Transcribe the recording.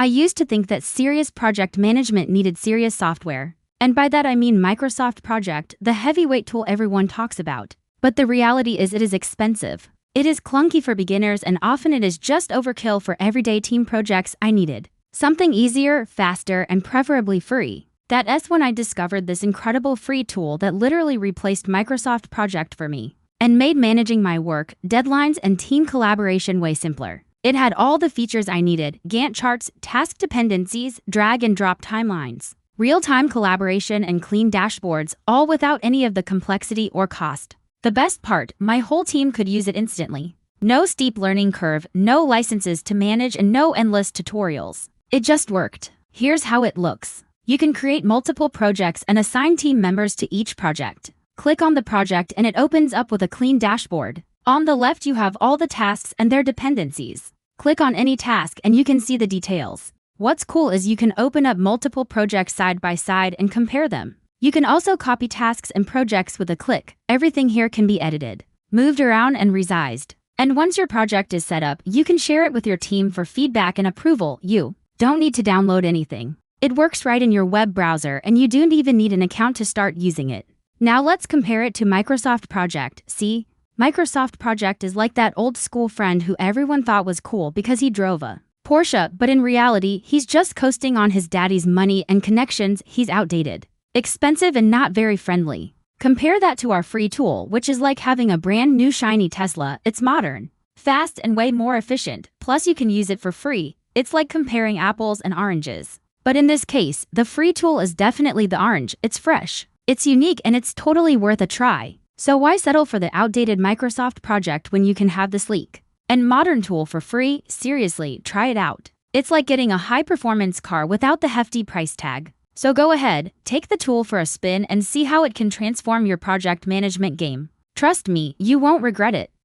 I used to think that serious project management needed serious software. And by that I mean Microsoft Project, the heavyweight tool everyone talks about. But the reality is it is expensive. It is clunky for beginners and often it is just overkill for everyday team projects. I needed something easier, faster, and preferably free. That's when I discovered this incredible free tool that literally replaced Microsoft Project for me and made managing my work, deadlines, and team collaboration way simpler. It had all the features I needed: Gantt charts, task dependencies, drag and drop timelines, real-time collaboration, and clean dashboards, all without any of the complexity or cost. The best part, my whole team could use it instantly. No steep learning curve, no licenses to manage, and no endless tutorials. It just worked. Here's how it looks. You can create multiple projects and assign team members to each project. Click on the project and it opens up with a clean dashboard. On the left you have all the tasks and their dependencies. Click on any task and you can see the details. What's cool is you can open up multiple projects side by side and compare them. You can also copy tasks and projects with a click. Everything here can be edited, moved around, and resized. And once your project is set up, you can share it with your team for feedback and approval. You don't need to download anything. It works right in your web browser and you don't even need an account to start using it. Now let's compare it to Microsoft Project. See? Microsoft Project is like that old school friend who everyone thought was cool because he drove a Porsche, but in reality, he's just coasting on his daddy's money and connections. He's outdated, expensive, and not very friendly. Compare that to our free tool, which is like having a brand new shiny Tesla. It's modern, fast, and way more efficient. Plus you can use it for free. It's like comparing apples and oranges. But in this case, the free tool is definitely the orange. It's fresh, it's unique, and it's totally worth a try. So why settle for the outdated Microsoft Project when you can have the sleek and modern tool for free? Seriously, try it out. It's like getting a high-performance car without the hefty price tag. So go ahead, take the tool for a spin and see how it can transform your project management game. Trust me, you won't regret it.